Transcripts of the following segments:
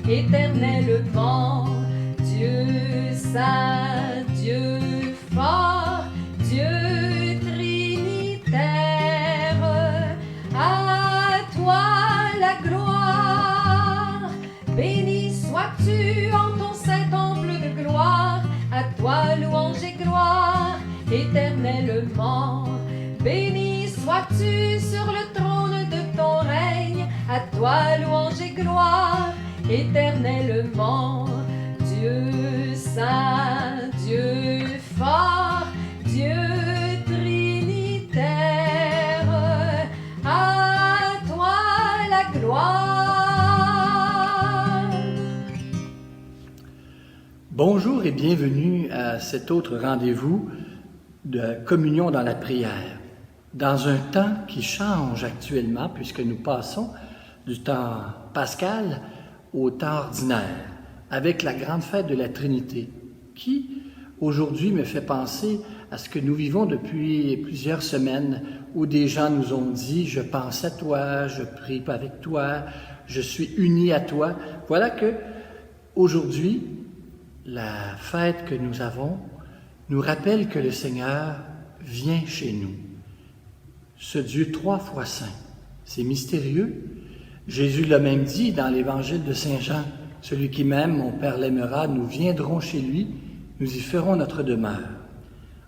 éternellement. Dieu saint, Dieu fort, Dieu trinitaire, à toi la gloire. Béni sois-tu en ton saint temple de gloire, à toi louange et gloire, éternellement. Béni sois-tu sur le trône de ton règne, à toi louange et gloire, éternellement. Dieu saint, Dieu fort, Dieu trinitaire, à toi la gloire. Bonjour et bienvenue à cet autre rendez-vous de communion dans la prière. Dans un temps qui change actuellement, puisque nous passons du temps pascal au temps ordinaire, avec la grande fête de la Trinité, qui aujourd'hui me fait penser à ce que nous vivons depuis plusieurs semaines, où des gens nous ont dit « je pense à toi, je prie avec toi, je suis uni à toi ». Voilà que aujourd'hui, la fête que nous avons nous rappelle que le Seigneur vient chez nous. Ce Dieu 3 fois saint, c'est mystérieux. Jésus l'a même dit dans l'Évangile de Saint Jean, « Celui qui m'aime, mon Père l'aimera, nous viendrons chez lui, nous y ferons notre demeure. »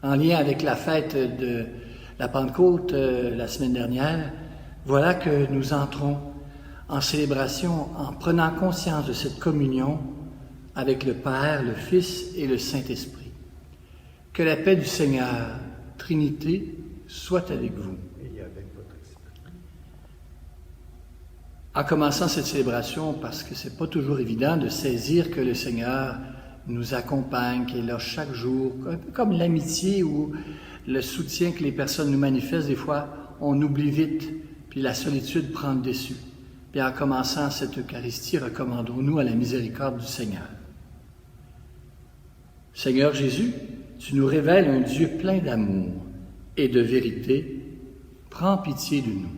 En lien avec la fête de la Pentecôte la semaine dernière, voilà que nous entrons en célébration en prenant conscience de cette communion avec le Père, le Fils et le Saint-Esprit. Que la paix du Seigneur, Trinité, soit avec vous. Et avec votre esprit. En commençant cette célébration, parce que c'est pas toujours évident de saisir que le Seigneur nous accompagne, qu'il est là chaque jour, un peu comme l'amitié ou le soutien que les personnes nous manifestent, des fois, on oublie vite, puis la solitude prend le dessus. Puis en commençant cette Eucharistie, recommandons-nous à la miséricorde du Seigneur. Seigneur Jésus, tu nous révèles un Dieu plein d'amour et de vérité, prends pitié de nous.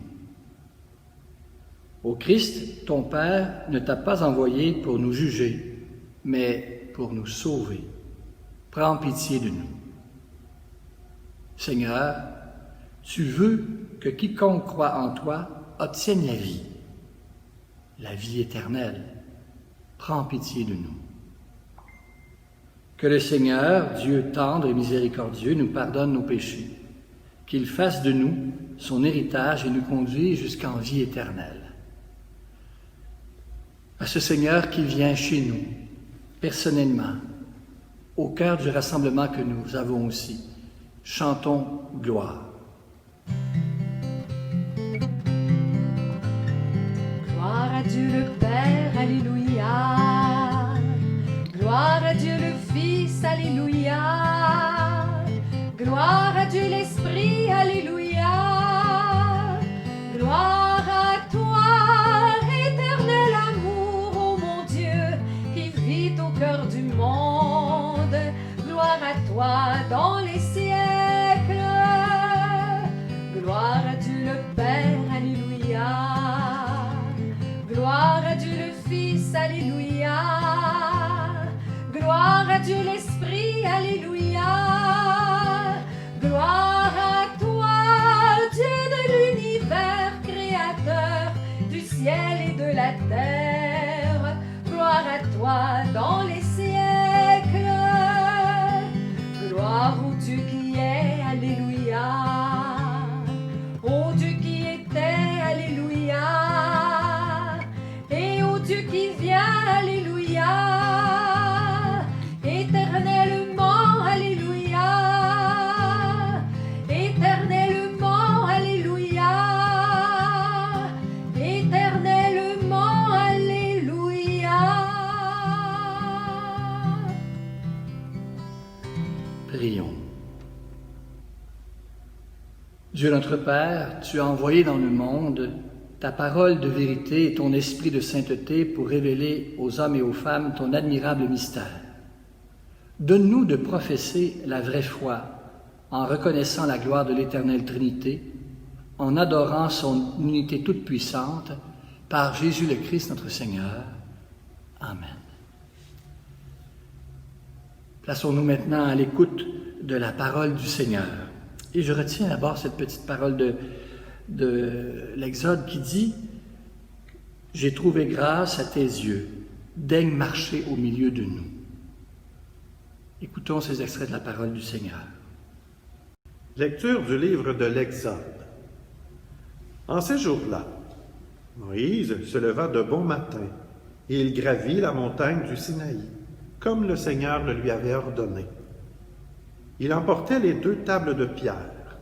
Ô Christ, ton Père ne t'a pas envoyé pour nous juger, mais pour nous sauver. Prends pitié de nous. Seigneur, tu veux que quiconque croit en toi obtienne la vie éternelle. Prends pitié de nous. Que le Seigneur, Dieu tendre et miséricordieux, nous pardonne nos péchés, qu'il fasse de nous son héritage et nous conduise jusqu'en vie éternelle. À ce Seigneur qui vient chez nous, personnellement, au cœur du rassemblement que nous avons aussi, chantons gloire. Gloire à Dieu le Père, alléluia. Gloire à Dieu le Fils, alléluia. Gloire à Dieu l'Esprit, alléluia. Gloire à toi, éternel amour, ô mon Dieu, qui vit au cœur du monde. Gloire à toi dans les siècles. Gloire à Dieu le Père, alléluia. Gloire à Dieu le Fils, alléluia. Gloire à Dieu l'Esprit, alléluia. Gloire à toi, Dieu de l'univers, créateur du ciel et de la terre. Gloire à toi dans les siècles. Gloire au Dieu qui est, alléluia. Au Dieu qui était, alléluia. Et au Dieu qui vient, alléluia. Éternellement, alléluia. Éternellement, alléluia. Éternellement, alléluia. Prions. Dieu notre Père, tu as envoyé dans le monde ta parole de vérité et ton esprit de sainteté pour révéler aux hommes et aux femmes ton admirable mystère. Donne-nous de professer la vraie foi en reconnaissant la gloire de l'éternelle Trinité, en adorant son unité toute puissante par Jésus le Christ notre Seigneur. Amen. Plaçons-nous maintenant à l'écoute de la parole du Seigneur. Et je retiens d'abord cette petite parole de l'Exode qui dit « J'ai trouvé grâce à tes yeux, daigne marcher au milieu de nous. » Écoutons ces extraits de la parole du Seigneur. Lecture du livre de l'Exode. En ces jours-là, Moïse se leva de bon matin et il gravit la montagne du Sinaï, comme le Seigneur le lui avait ordonné. Il emportait les 2 tables de pierre.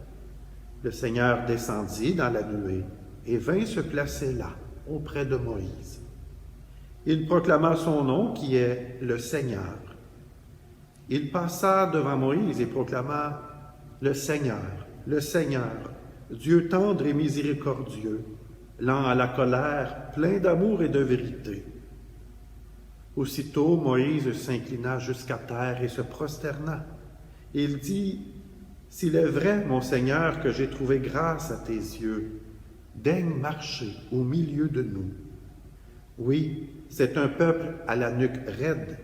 Le Seigneur descendit dans la nuée et vint se placer là, auprès de Moïse. Il proclama son nom qui est le Seigneur. Il passa devant Moïse et proclama « Le Seigneur, Dieu tendre et miséricordieux, lent à la colère, plein d'amour et de vérité. » Aussitôt Moïse s'inclina jusqu'à terre et se prosterna. Il dit « S'il est vrai, mon Seigneur, que j'ai trouvé grâce à tes yeux, daigne marcher au milieu de nous. Oui, c'est un peuple à la nuque raide,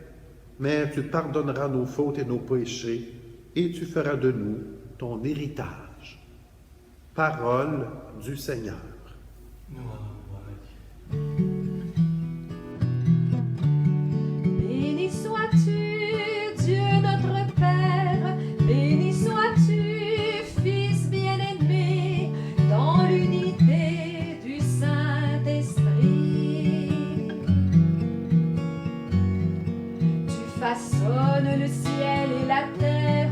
mais tu pardonneras nos fautes et nos péchés, et tu feras de nous ton héritage. » Parole du Seigneur. Béni sois-tu, Dieu notre Père, béni sois-tu, Fils bien-aimé, dans l'unité du Saint-Esprit. Tu façonnes le ciel et la terre,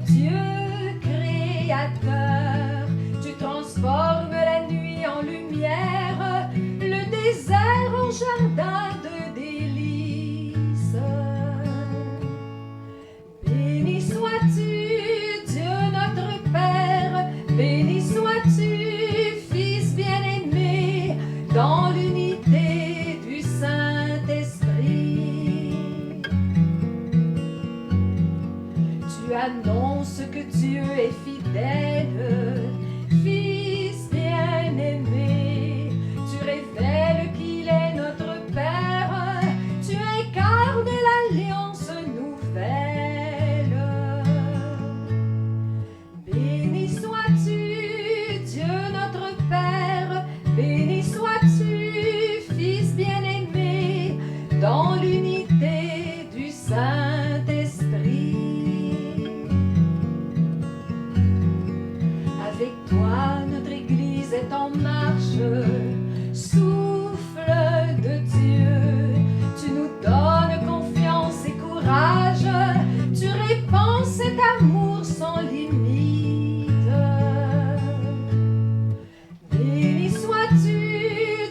Dieu créateur, tu transformes la nuit en lumière, le désert en jardin de délices. Béni sois-tu, Dieu notre Père, béni sois-tu, Fils bien-aimé, dans l'unité du Saint-Esprit. Tu annonces que Dieu est fidèle, Fils bien-aimé, tu révèles qu'il est notre Père, tu incarnes l'alliance nouvelle. Béni sois-tu, Dieu notre Père, béni sois-tu, Fils bien-aimé, dans l'unité du Saint-Esprit. Avec toi, notre Église est en marche, souffle de Dieu, tu nous donnes confiance et courage, tu répands cet amour sans limite. Béni sois-tu,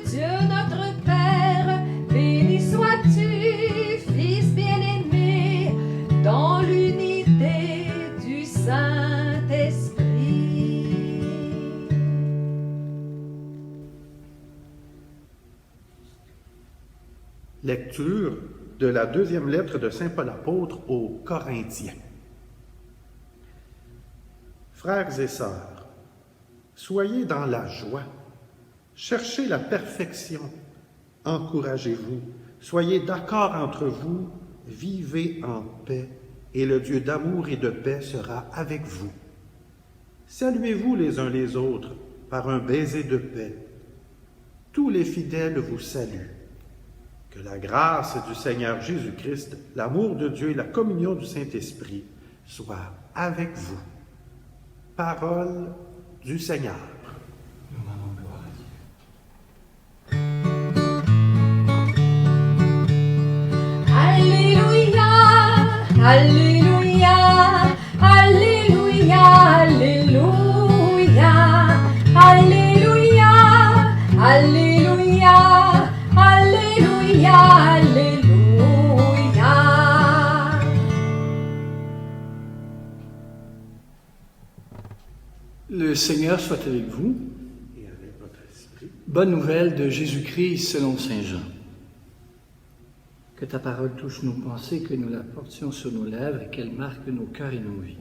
Dieu notre Père, béni sois-tu, Fils bien-aimé, dans l'unité du Saint-Esprit. Lecture de la 2e lettre de saint Paul apôtre aux Corinthiens. Frères et sœurs, soyez dans la joie, cherchez la perfection, encouragez-vous, soyez d'accord entre vous, vivez en paix, et le Dieu d'amour et de paix sera avec vous. Saluez-vous les uns les autres par un baiser de paix. Tous les fidèles vous saluent. Que la grâce du Seigneur Jésus-Christ, l'amour de Dieu et la communion du Saint-Esprit soient avec vous. Parole du Seigneur. Alléluia, Alléluia, Alléluia, Alléluia, Alléluia, Alléluia, Alléluia, Alléluia. Le Seigneur soit avec vous. Et avec votre esprit. Bonne nouvelle de Jésus-Christ selon saint Jean. Que ta parole touche nos pensées, que nous la portions sur nos lèvres et qu'elle marque nos cœurs et nos vies.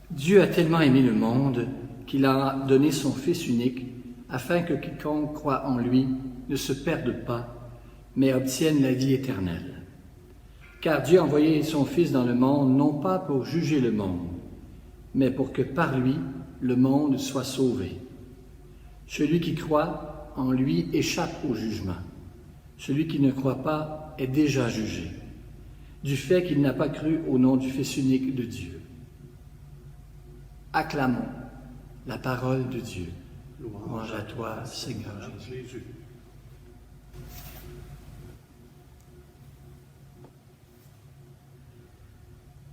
Dieu a tellement aimé le monde qu'il a donné son Fils unique afin que quiconque croit en lui ne se perdent pas, mais obtiennent la vie éternelle. Car Dieu a envoyé son Fils dans le monde, non pas pour juger le monde, mais pour que par lui, le monde soit sauvé. Celui qui croit en lui échappe au jugement. Celui qui ne croit pas est déjà jugé, du fait qu'il n'a pas cru au nom du Fils unique de Dieu. Acclamons la parole de Dieu. Louange à toi, Seigneur Jésus.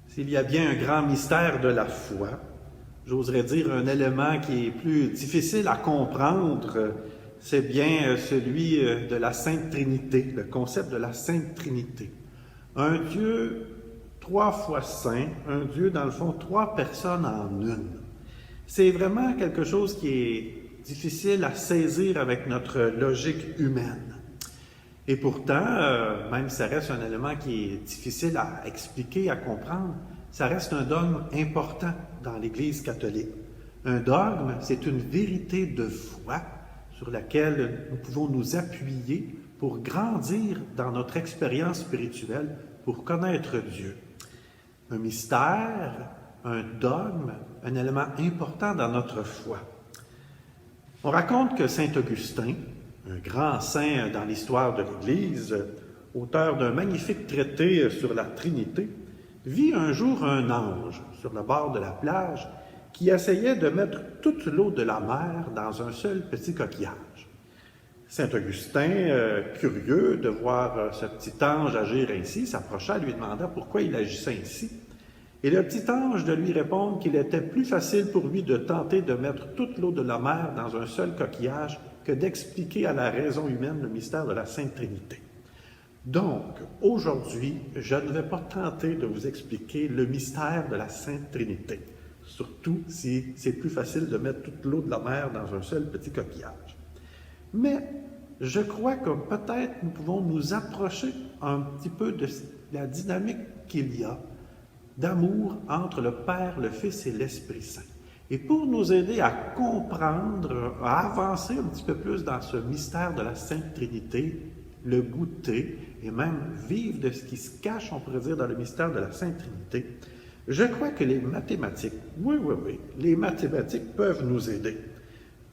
S'il y a bien un grand mystère de la foi, j'oserais dire un élément qui est plus difficile à comprendre, c'est bien celui de la Sainte Trinité, le concept de la Sainte Trinité. Un Dieu 3 fois saint, un Dieu dans le fond 3 personnes en une. C'est vraiment quelque chose qui est difficile à saisir avec notre logique humaine. Et pourtant, même si ça reste un élément qui est difficile à expliquer, à comprendre, ça reste un dogme important dans l'Église catholique. Un dogme, c'est une vérité de foi sur laquelle nous pouvons nous appuyer pour grandir dans notre expérience spirituelle, pour connaître Dieu. Un mystère, un dogme, un élément important dans notre foi. On raconte que saint Augustin, un grand saint dans l'histoire de l'Église, auteur d'un magnifique traité sur la Trinité, vit un jour un ange sur le bord de la plage qui essayait de mettre toute l'eau de la mer dans un seul petit coquillage. Saint Augustin, curieux de voir ce petit ange agir ainsi, s'approcha et lui demanda pourquoi il agissait ainsi. Et le petit ange de lui répondre qu'il était plus facile pour lui de tenter de mettre toute l'eau de la mer dans un seul coquillage que d'expliquer à la raison humaine le mystère de la Sainte Trinité. Donc, aujourd'hui, je ne vais pas tenter de vous expliquer le mystère de la Sainte Trinité, surtout si c'est plus facile de mettre toute l'eau de la mer dans un seul petit coquillage. Mais je crois que peut-être nous pouvons nous approcher un petit peu de la dynamique qu'il y a d'amour entre le Père, le Fils et l'Esprit Saint. Et pour nous aider à comprendre, à avancer un petit peu plus dans ce mystère de la Sainte Trinité, le goûter et même vivre de ce qui se cache, on pourrait dire, dans le mystère de la Sainte Trinité, je crois que les mathématiques, oui, les mathématiques peuvent nous aider.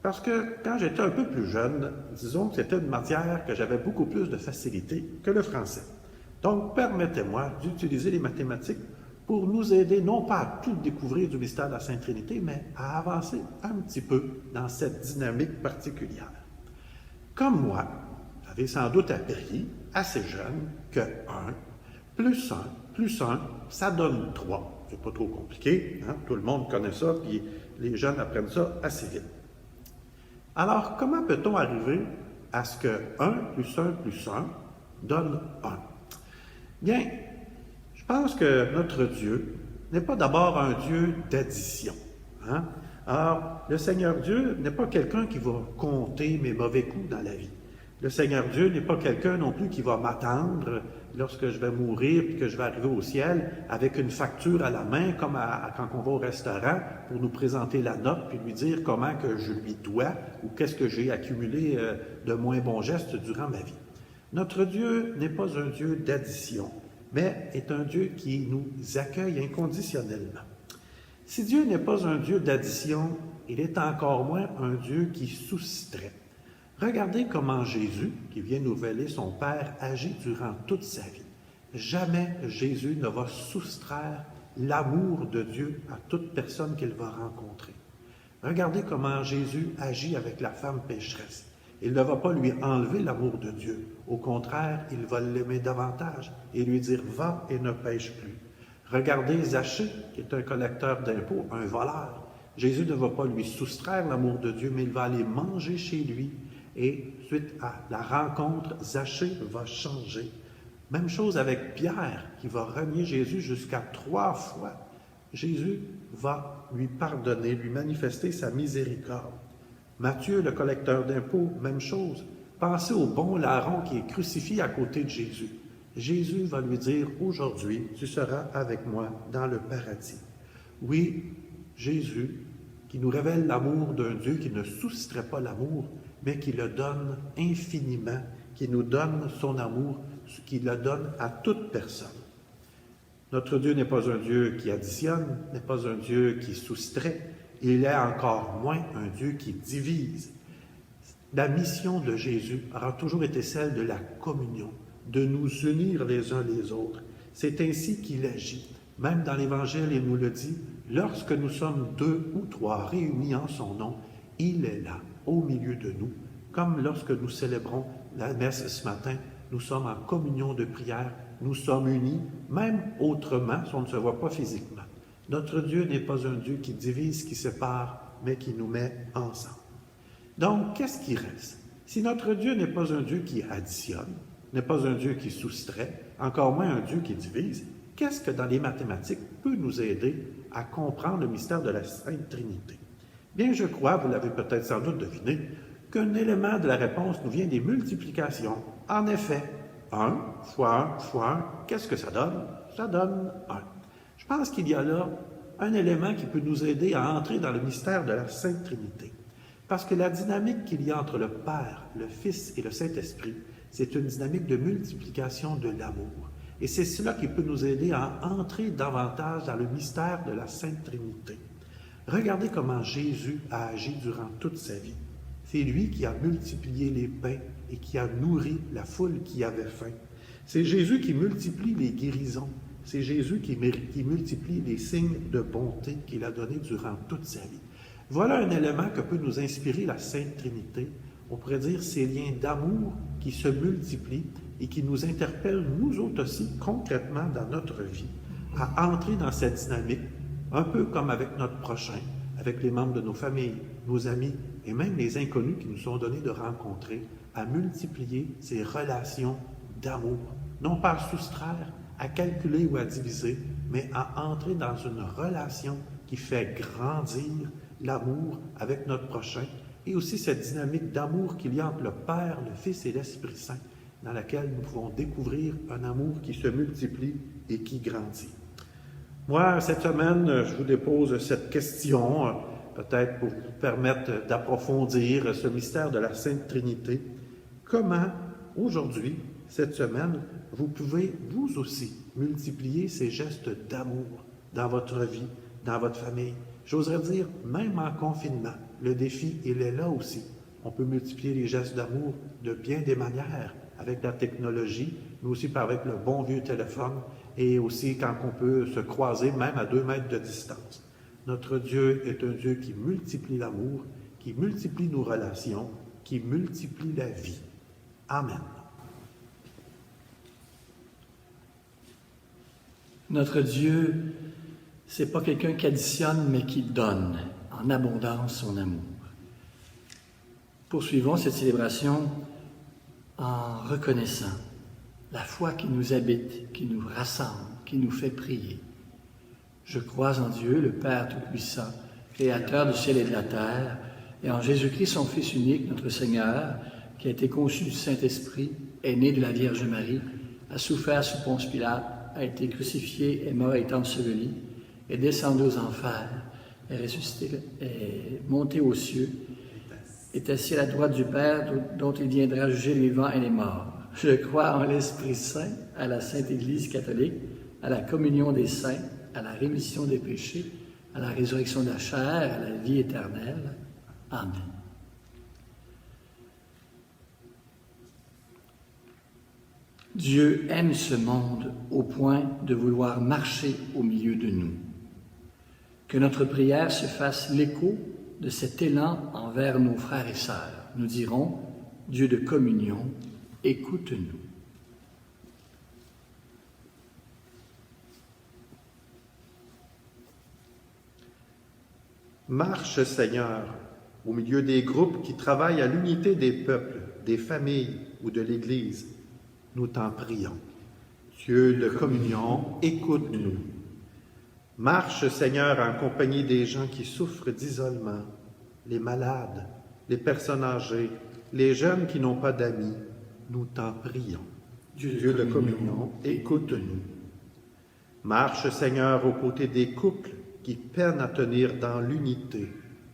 Parce que quand j'étais un peu plus jeune, disons que c'était une matière que j'avais beaucoup plus de facilité que le français. Donc, permettez-moi d'utiliser les mathématiques pour nous aider, non pas à tout découvrir du mystère de la Sainte Trinité, mais à avancer un petit peu dans cette dynamique particulière. Comme moi, vous avez sans doute appris, assez jeune, que 1 plus 1 plus 1, ça donne 3. C'est pas trop compliqué, hein? Tout le monde connaît ça, puis les jeunes apprennent ça assez vite. Alors, comment peut-on arriver à ce que 1 plus 1 plus 1 donne 1? Bien, je pense que notre Dieu n'est pas d'abord un Dieu d'addition. Hein? Alors, le Seigneur Dieu n'est pas quelqu'un qui va compter mes mauvais coups dans la vie. Le Seigneur Dieu n'est pas quelqu'un non plus qui va m'attendre lorsque je vais mourir puis que je vais arriver au ciel avec une facture à la main, comme quand on va au restaurant pour nous présenter la note puis lui dire comment que je lui dois ou qu'est-ce que j'ai accumulé de moins bons gestes durant ma vie. Notre Dieu n'est pas un Dieu d'addition, mais est un Dieu qui nous accueille inconditionnellement. Si Dieu n'est pas un Dieu d'addition, il est encore moins un Dieu qui soustrait. Regardez comment Jésus, qui vient nous révéler son Père, agit durant toute sa vie. Jamais Jésus ne va soustraire l'amour de Dieu à toute personne qu'il va rencontrer. Regardez comment Jésus agit avec la femme pécheresse. Il ne va pas lui enlever l'amour de Dieu. Au contraire, il va l'aimer davantage et lui dire « Va et ne pêche plus ». Regardez Zachée, qui est un collecteur d'impôts, un voleur. Jésus ne va pas lui soustraire l'amour de Dieu, mais il va aller manger chez lui. Et suite à la rencontre, Zachée va changer. Même chose avec Pierre, qui va renier Jésus jusqu'à 3 fois. Jésus va lui pardonner, lui manifester sa miséricorde. Matthieu, le collecteur d'impôts, même chose. Pensez au bon larron qui est crucifié à côté de Jésus. Jésus va lui dire, « Aujourd'hui, tu seras avec moi dans le paradis. » Oui, Jésus, qui nous révèle l'amour d'un Dieu qui ne soustrait pas l'amour, mais qui le donne infiniment, qui nous donne son amour, qui le donne à toute personne. Notre Dieu n'est pas un Dieu qui additionne, n'est pas un Dieu qui soustrait, il est encore moins un Dieu qui divise. La mission de Jésus aura toujours été celle de la communion, de nous unir les uns les autres. C'est ainsi qu'il agit. Même dans l'Évangile, il nous le dit, lorsque nous sommes 2 ou 3 réunis en son nom, il est là, au milieu de nous. Comme lorsque nous célébrons la messe ce matin, nous sommes en communion de prière, nous sommes unis, même autrement, si on ne se voit pas physiquement. Notre Dieu n'est pas un Dieu qui divise, qui sépare, mais qui nous met ensemble. Donc, qu'est-ce qui reste? Si notre Dieu n'est pas un Dieu qui additionne, n'est pas un Dieu qui soustrait, encore moins un Dieu qui divise, qu'est-ce que dans les mathématiques peut nous aider à comprendre le mystère de la Sainte Trinité? Bien, je crois, vous l'avez peut-être sans doute deviné, qu'un élément de la réponse nous vient des multiplications. En effet, 1 fois 1 fois 1, qu'est-ce que ça donne? Ça donne 1. Je pense qu'il y a là un élément qui peut nous aider à entrer dans le mystère de la Sainte Trinité. Parce que la dynamique qu'il y a entre le Père, le Fils et le Saint-Esprit, c'est une dynamique de multiplication de l'amour. Et c'est cela qui peut nous aider à entrer davantage dans le mystère de la Sainte Trinité. Regardez comment Jésus a agi durant toute sa vie. C'est lui qui a multiplié les pains et qui a nourri la foule qui avait faim. C'est Jésus qui multiplie les guérisons. C'est Jésus qui multiplie les signes de bonté qu'il a donnés durant toute sa vie. Voilà un élément que peut nous inspirer la Sainte Trinité. On pourrait dire ces liens d'amour qui se multiplient et qui nous interpellent, nous autres aussi, concrètement dans notre vie, à entrer dans cette dynamique, un peu comme avec notre prochain, avec les membres de nos familles, nos amis et même les inconnus qui nous sont donnés de rencontrer, à multiplier ces relations d'amour, non pas à soustraire, à calculer ou à diviser, mais à entrer dans une relation qui fait grandir l'amour avec notre prochain et aussi cette dynamique d'amour qu'il y a entre le Père, le Fils et l'Esprit Saint, dans laquelle nous pouvons découvrir un amour qui se multiplie et qui grandit. Moi, cette semaine, je vous dépose cette question, peut-être pour vous permettre d'approfondir ce mystère de la Sainte Trinité. Comment, aujourd'hui, cette semaine, vous pouvez, vous aussi, multiplier ces gestes d'amour dans votre vie, dans votre famille? J'oserais dire, même en confinement, le défi, il est là aussi. On peut multiplier les gestes d'amour de bien des manières, avec la technologie, mais aussi avec le bon vieux téléphone, et aussi quand on peut se croiser, même à 2 mètres de distance. Notre Dieu est un Dieu qui multiplie l'amour, qui multiplie nos relations, qui multiplie la vie. Amen. Notre Dieu, c'est pas quelqu'un qui additionne, mais qui donne en abondance son amour. Poursuivons cette célébration en reconnaissant la foi qui nous habite, qui nous rassemble, qui nous fait prier. Je crois en Dieu, le Père Tout-Puissant, Créateur du ciel et de la terre, et en Jésus-Christ, son Fils unique, notre Seigneur, qui a été conçu du Saint-Esprit, est né de la Vierge Marie, a souffert sous Ponce Pilate, a été crucifié, est mort et est enseveli, est descendu aux enfers, est ressuscité, est monté aux cieux, est assis à la droite du Père, dont il viendra juger les vivants et les morts. Je crois en l'Esprit Saint, à la Sainte Église catholique, à la communion des saints, à la rémission des péchés, à la résurrection de la chair, à la vie éternelle. Amen. Dieu aime ce monde au point de vouloir marcher au milieu de nous. Que notre prière se fasse l'écho de cet élan envers nos frères et sœurs. Nous dirons, Dieu de communion, écoute-nous. Marche, Seigneur, au milieu des groupes qui travaillent à l'unité des peuples, des familles ou de l'Église. Nous t'en prions. Dieu de communion, écoute-nous. Marche, Seigneur, en compagnie des gens qui souffrent d'isolement, les malades, les personnes âgées, les jeunes qui n'ont pas d'amis. Nous t'en prions. Dieu de communion, écoute-nous. Marche, Seigneur, aux côtés des couples qui peinent à tenir dans l'unité.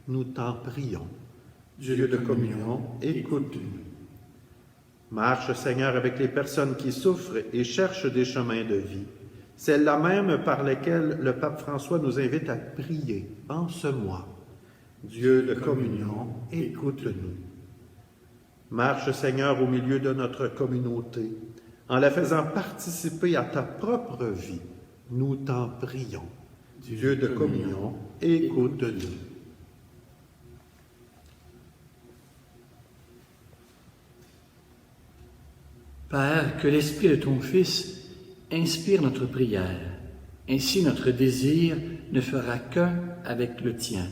Nous t'en prions. Dieu de communion, écoute-nous. Marche, Seigneur, avec les personnes qui souffrent et cherchent des chemins de vie, celles-là même par lesquelles le pape François nous invite à prier en ce mois. Dieu de communion, écoute-nous. Marche, Seigneur, au milieu de notre communauté, en la faisant participer à ta propre vie. Nous t'en prions. Dieu de communion, écoute-nous. Père, que l'Esprit de ton Fils inspire notre prière. Ainsi notre désir ne fera qu'un avec le tien,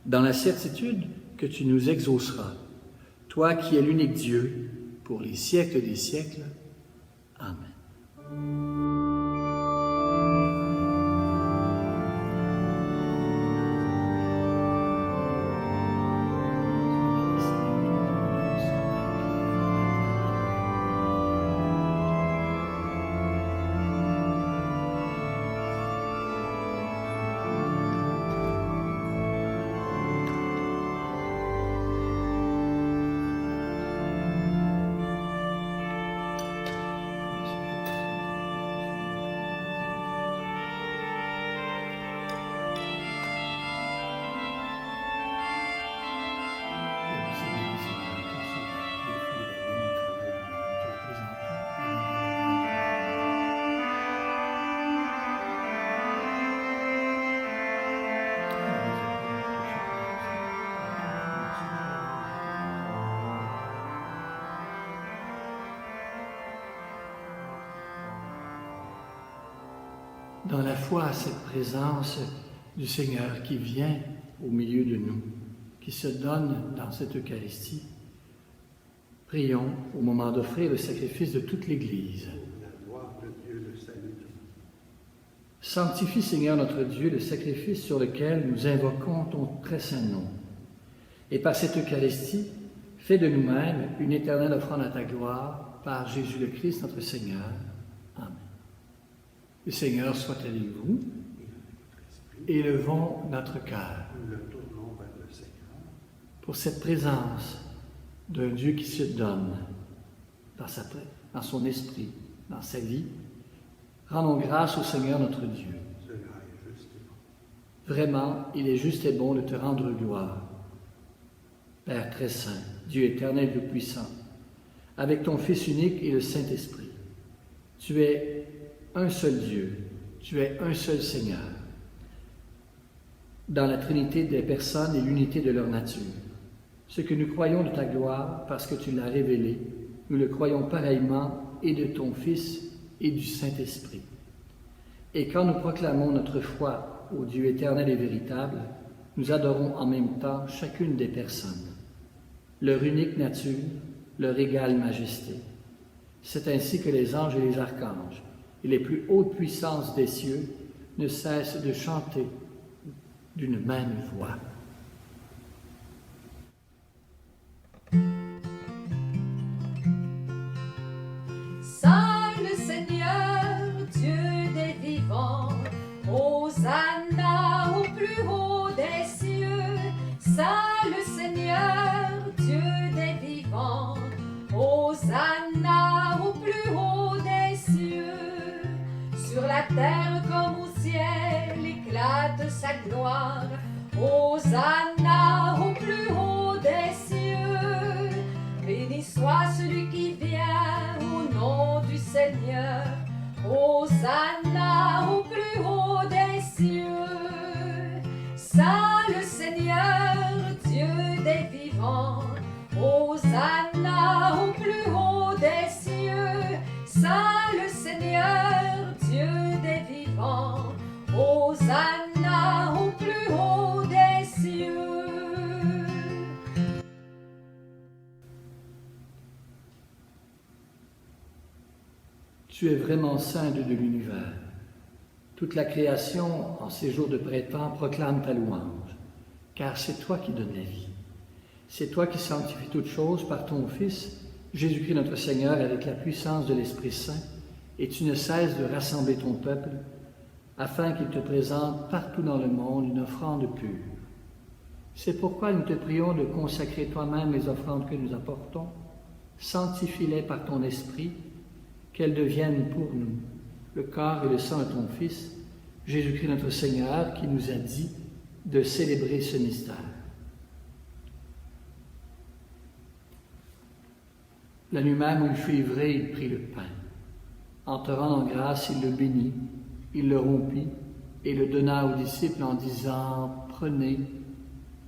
dans la certitude que tu nous exauceras, toi qui es l'unique Dieu, pour les siècles des siècles. Amen. Dans la foi à cette présence du Seigneur qui vient au milieu de nous, qui se donne dans cette Eucharistie, prions au moment d'offrir le sacrifice de toute l'Église. La gloire de Dieu, le salut de nous. Sanctifie, Seigneur notre Dieu, le sacrifice sur lequel nous invoquons ton très saint nom. Et par cette Eucharistie, fais de nous-mêmes une éternelle offrande à ta gloire, par Jésus le Christ, notre Seigneur. Amen. Le Seigneur soit avec vous. Élevons notre cœur Nous le tournons vers le Seigneur. pour cette présence d'un Dieu qui se donne dans son esprit, dans sa vie. Rendons grâce au Seigneur notre Dieu. Cela est juste et bon. Vraiment, il est juste et bon de te rendre gloire. Père très saint, Dieu éternel et puissant, avec ton Fils unique et le Saint-Esprit, tu es un seul Dieu, tu es un seul Seigneur, dans la Trinité des personnes et l'unité de leur nature. Ce que nous croyons de ta gloire, parce que tu l'as révélé, nous le croyons pareillement et de ton Fils et du Saint-Esprit. Et quand nous proclamons notre foi au Dieu éternel et véritable, nous adorons en même temps chacune des personnes, leur unique nature, leur égale majesté. C'est ainsi que les anges et les archanges et les plus hautes puissances des cieux ne cessent de chanter d'une même voix. Saint le Seigneur, Dieu des vivants, Hosanna au plus haut des cieux. Saint le Seigneur, Dieu des vivants, Hosanna au plus haut des cieux. Sur la terre comme au ciel éclate sa gloire, Hosanna au plus haut des cieux. Béni soit celui qui vient au nom du Seigneur, Hosanna au plus haut des cieux. Saint le Seigneur, Dieu des vivants, Hosanna au plus haut des cieux. Saint le Seigneur, Dieu des vivants, Hosanna au plus haut des cieux. Tu es vraiment saint Dieu de l'univers. Toute la création, en ces jours de printemps, proclame ta louange, car c'est toi qui donnes la vie. C'est toi qui sanctifies toutes choses par ton Fils, Jésus-Christ notre Seigneur, avec la puissance de l'Esprit Saint, et tu ne cesses de rassembler ton peuple, afin qu'il te présente partout dans le monde une offrande pure. C'est pourquoi nous te prions de consacrer toi-même les offrandes que nous apportons. Sanctifie-les par ton esprit, qu'elles deviennent pour nous le corps et le sang de ton Fils, Jésus-Christ notre Seigneur, qui nous a dit de célébrer ce mystère. La nuit même où il fut livré, il prit le pain. En te rendant grâce, il le bénit, il le rompit et le donna aux disciples en disant « Prenez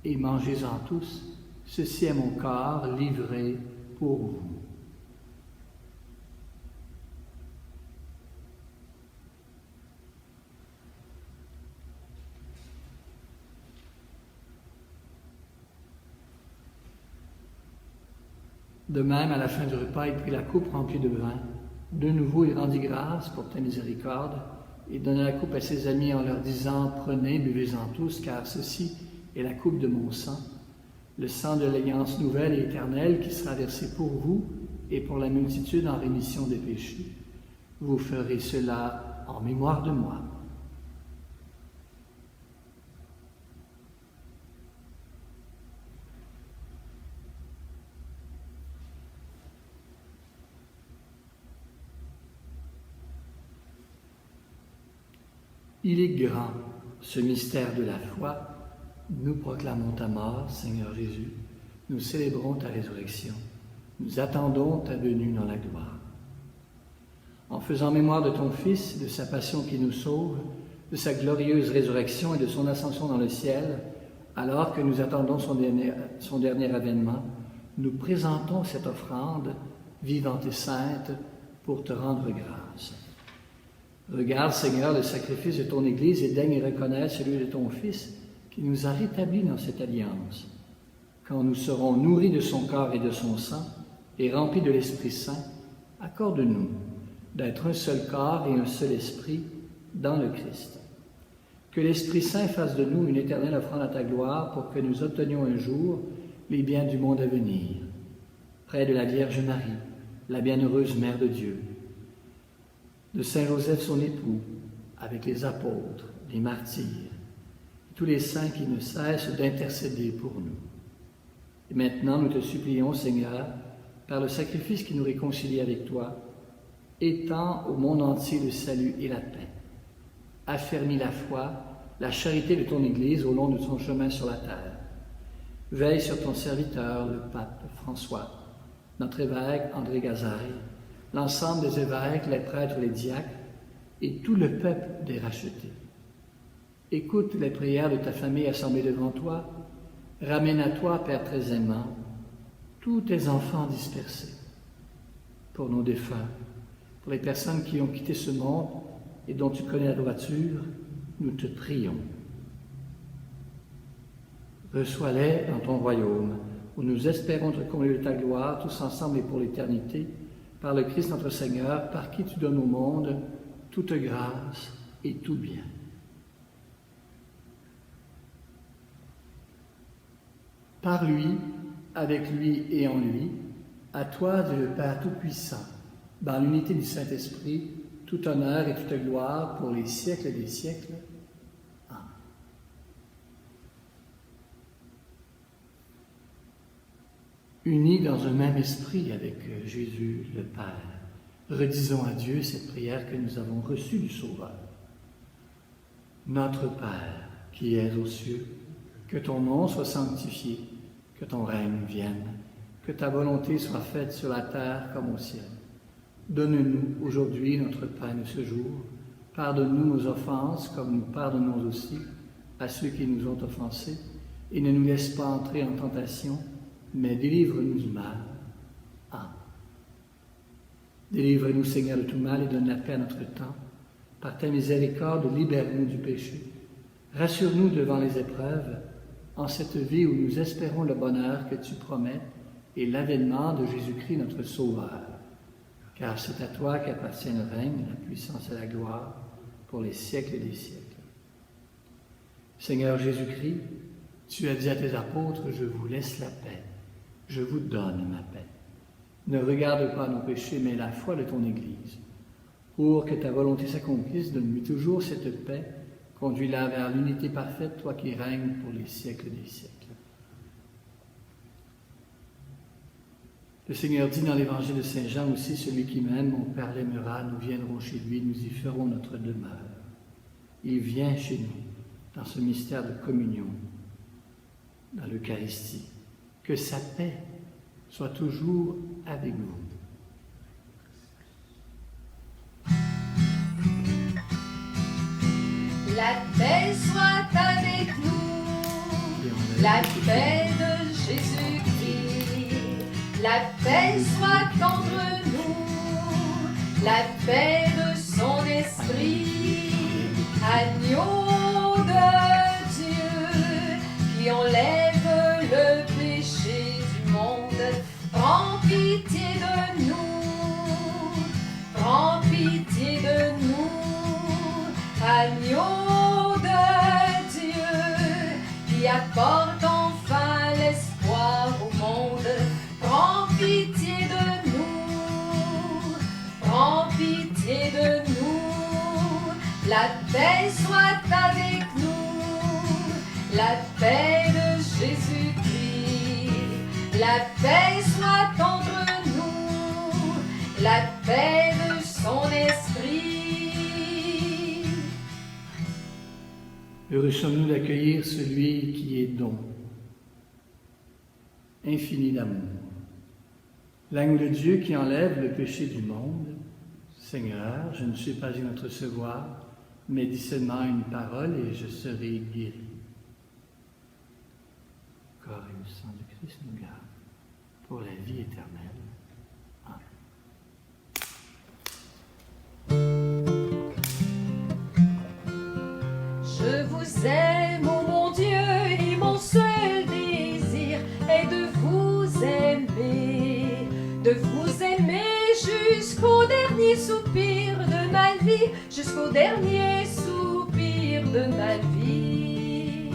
et mangez-en tous, ceci est mon corps livré pour vous. » De même, à la fin du repas, il prit la coupe remplie de vin. De nouveau, il rendit grâce pour ta miséricorde et donna la coupe à ses amis en leur disant « Prenez, buvez-en tous, car ceci est la coupe de mon sang, le sang de l'alliance nouvelle et éternelle qui sera versé pour vous et pour la multitude en rémission des péchés. Vous ferez cela en mémoire de moi. » Il est grand, ce mystère de la foi. Nous proclamons ta mort, Seigneur Jésus. Nous célébrons ta résurrection. Nous attendons ta venue dans la gloire. En faisant mémoire de ton Fils, de sa passion qui nous sauve, de sa glorieuse résurrection et de son ascension dans le ciel, alors que nous attendons son dernier avènement, nous présentons cette offrande vivante et sainte pour te rendre grâce. Regarde, Seigneur, le sacrifice de ton Église et daigne reconnaître celui de ton Fils qui nous a rétablis dans cette alliance. Quand nous serons nourris de son corps et de son sang et remplis de l'Esprit Saint, accorde-nous d'être un seul corps et un seul esprit dans le Christ. Que l'Esprit Saint fasse de nous une éternelle offrande à ta gloire pour que nous obtenions un jour les biens du monde à venir, près de la Vierge Marie, la bienheureuse Mère de Dieu, de Saint Joseph son époux, avec les apôtres, les martyrs, tous les saints qui ne cessent d'intercéder pour nous. Et maintenant, nous te supplions, Seigneur, par le sacrifice qui nous réconcilie avec toi, étends au monde entier le salut et la paix. Affermis la foi, la charité de ton Église au long de son chemin sur la terre. Veille sur ton serviteur, le pape François, notre évêque André Gazaille, l'ensemble des évêques, les prêtres, les diacres et tout le peuple des rachetés. Écoute les prières de ta famille assemblée devant toi. Ramène à toi, Père très aimant, tous tes enfants dispersés. Pour nos défunts, pour les personnes qui ont quitté ce monde et dont tu connais la droiture, nous te prions. Reçois-les dans ton royaume, où nous espérons te combler de ta gloire, tous ensemble et pour l'éternité, par le Christ notre Seigneur, par qui tu donnes au monde toute grâce et tout bien. Par lui, avec lui et en lui, à toi, Dieu le Père Tout-Puissant, dans l'unité du Saint-Esprit, tout honneur et toute gloire pour les siècles des siècles. Amen. Unis dans un même esprit avec Jésus le Père, redisons à Dieu cette prière que nous avons reçue du Sauveur. Notre Père, qui es aux cieux, que ton nom soit sanctifié, que ton règne vienne, que ta volonté soit faite sur la terre comme au ciel. Donne-nous aujourd'hui notre pain de ce jour. Pardonne-nous nos offenses comme nous pardonnons aussi à ceux qui nous ont offensés. Et ne nous laisse pas entrer en tentation, mais délivre-nous du mal. Amen. Délivre-nous, Seigneur, de tout mal et donne la paix à notre temps. Par ta miséricorde, libère-nous du péché. Rassure-nous devant les épreuves, en cette vie où nous espérons le bonheur que tu promets et l'avènement de Jésus-Christ notre Sauveur. Car c'est à toi qu'appartient le règne, la puissance et la gloire pour les siècles des siècles. Seigneur Jésus-Christ, tu as dit à tes apôtres, je vous laisse la paix, je vous donne ma paix. Ne regarde pas nos péchés, mais la foi de ton Église. Pour que ta volonté s'accomplisse, donne-lui toujours cette paix, conduis-la vers l'unité parfaite, toi qui règnes pour les siècles des siècles. Le Seigneur dit dans l'Évangile de Saint Jean aussi, « Celui qui m'aime, mon Père l'aimera, nous viendrons chez lui, nous y ferons notre demeure. » Il vient chez nous, dans ce mystère de communion, dans l'Eucharistie. Que sa paix soit toujours avec vous. La paix soit avec nous, la paix de Jésus-Christ. La paix soit entre nous, la paix de son esprit. Agneau de Dieu qui enlève le péché du monde, prends pitié de nous, prends pitié de nous. Agneau de Dieu qui apporte enfin l'espoir au monde, prends pitié de nous, prends pitié de nous. La paix soit avec nous, la paix de Jésus-Christ. La paix soit entre nous, la paix de son esprit. Heureux sommes-nous d'accueillir celui qui est don, infini d'amour. L'agneau de Dieu qui enlève le péché du monde. Seigneur, je ne suis pas digne de te recevoir, mais dis seulement une parole et je serai guéri. Le corps et le sang de Christ nous gardent pour la vie éternelle. Je vous aime, ô mon Dieu, et mon seul désir est de vous aimer jusqu'au dernier soupir de ma vie, jusqu'au dernier soupir de ma vie.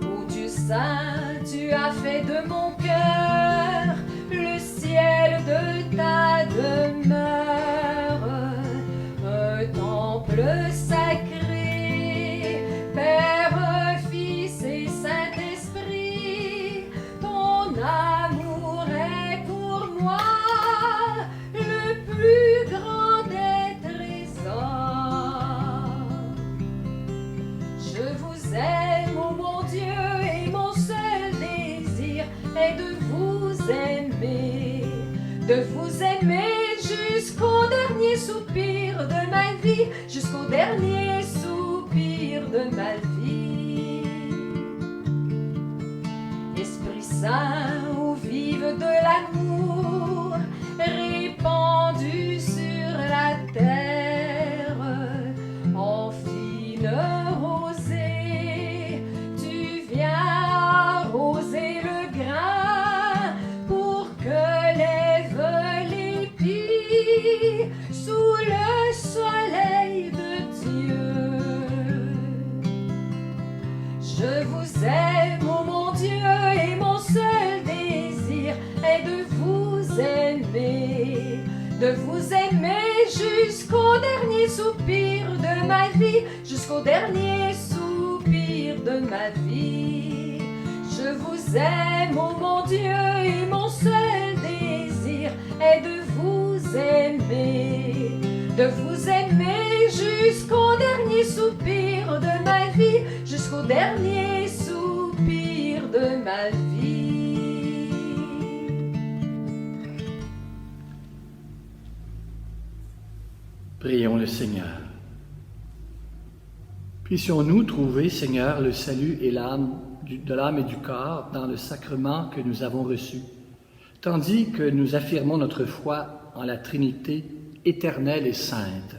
Ô Dieu saint, tu as fait de mon cœur le ciel de ta demeure, un temple sacré, Père, Fils et Saint-Esprit. Ton amour est pour moi le plus grand des trésors. Je vous aime, ô mon Dieu, et mon seul désir est de vous aimer jusqu'au dernier soupir de ma vie, jusqu'au dernier soupir de ma vie. Esprit Saint, eau vive de l'amour, répandu sur la terre, en fine rosée, tu viens arroser le grain pour que lève l'épi sous le soleil de Dieu. Je vous aime, ô mon Dieu, et mon seul désir est de vous aimer jusqu'au dernier soupir de ma vie, jusqu'au dernier soupir de ma vie. Je vous aime, ô mon Dieu, et mon seul désir est de vous aimer jusqu'au dernier soupir de ma vie, jusqu'au dernier soupir de ma vie. Prions le Seigneur. Puissions-nous trouver, Seigneur, le salut et de l'âme et du corps dans le sacrement que nous avons reçu, tandis que nous affirmons notre foi en la Trinité éternelle et sainte,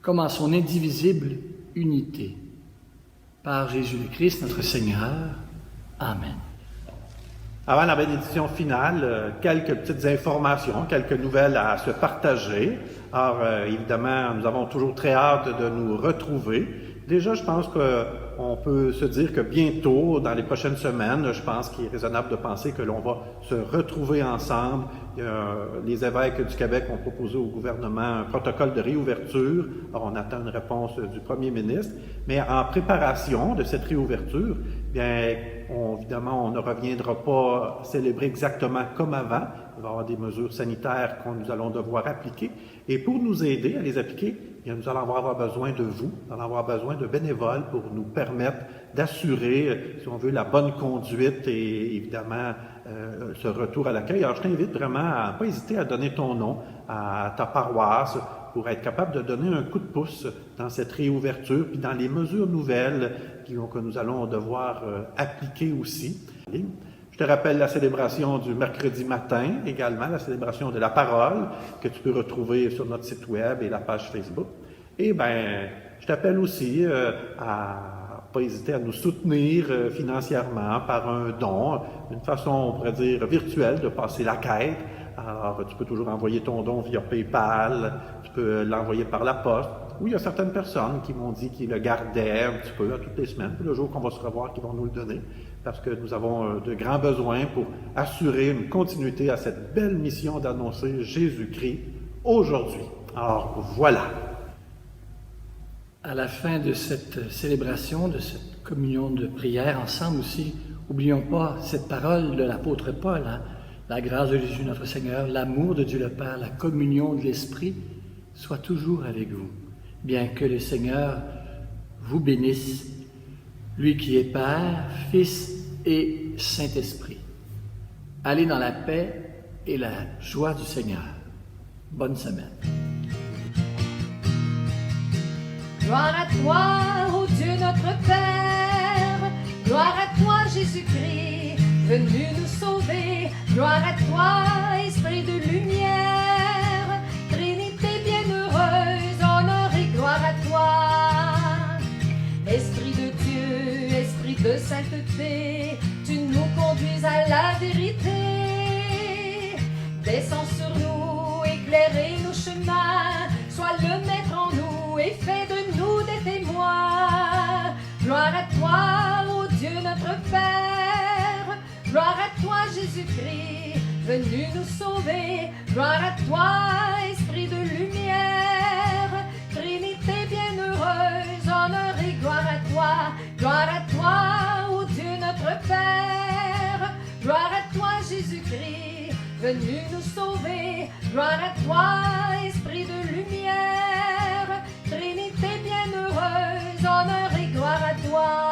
comme en son indivisible unité. Par Jésus-Christ, notre Seigneur. Amen. Avant la bénédiction finale, quelques petites informations, quelques nouvelles à se partager. Alors, évidemment, nous avons toujours très hâte de nous retrouver. Déjà, je pense qu'on peut se dire que bientôt, dans les prochaines semaines, je pense qu'il est raisonnable de penser que l'on va se retrouver ensemble. Les évêques du Québec ont proposé au gouvernement un protocole de réouverture. Alors, on attend une réponse du premier ministre. Mais en préparation de cette réouverture, Bien, évidemment, on ne reviendra pas célébrer exactement comme avant. Il va y avoir des mesures sanitaires que nous allons devoir appliquer. Et pour nous aider à les appliquer, bien, nous allons avoir besoin de vous, nous allons avoir besoin de bénévoles pour nous permettre d'assurer, si on veut, la bonne conduite et évidemment ce retour à l'accueil. Alors, je t'invite vraiment à ne pas hésiter à donner ton nom à ta paroisse pour être capable de donner un coup de pouce dans cette réouverture, puis dans les mesures nouvelles que nous allons devoir appliquer aussi. Je te rappelle la célébration du mercredi matin, également la célébration de la parole, que tu peux retrouver sur notre site web et la page Facebook. Et bien, je t'appelle aussi à pas hésiter à nous soutenir financièrement par un don, une façon, on pourrait dire, virtuelle de passer la quête. Alors, tu peux toujours envoyer ton don via PayPal, tu peux l'envoyer par la poste. Ou il y a certaines personnes qui m'ont dit qu'ils le gardaient un petit peu toutes les semaines, puis le jour qu'on va se revoir, qu'ils vont nous le donner, parce que nous avons de grands besoins pour assurer une continuité à cette belle mission d'annoncer Jésus-Christ aujourd'hui. Alors, voilà. À la fin de cette célébration, de cette communion de prière ensemble aussi, n'oublions pas cette parole de l'apôtre Paul, hein? La grâce de Jésus notre Seigneur, l'amour de Dieu le Père, la communion de l'Esprit soit toujours avec vous. Bien que le Seigneur vous bénisse, lui qui est Père, Fils et Saint-Esprit. Allez dans la paix et la joie du Seigneur. Bonne semaine. Gloire à toi, ô Dieu notre Père, gloire à toi, Jésus-Christ, venu nous sauver. Gloire à toi, Esprit de lumière, Trinité bienheureuse, honneur et gloire à toi. Esprit de Dieu, Esprit de sainteté, tu nous conduis à la vérité. Descends sur nous, éclairez nos chemins, sois le maître en nous et fais de nous des témoins. Gloire à toi, ô Dieu notre Père, gloire à toi Jésus-Christ, venu nous sauver. Gloire à toi, Esprit de lumière, Trinité bienheureuse, honneur et gloire à toi. Gloire à toi, ô Dieu notre Père, gloire à toi Jésus-Christ, venu nous sauver. Gloire à toi, Esprit de lumière, Trinité bienheureuse, honneur et gloire à toi.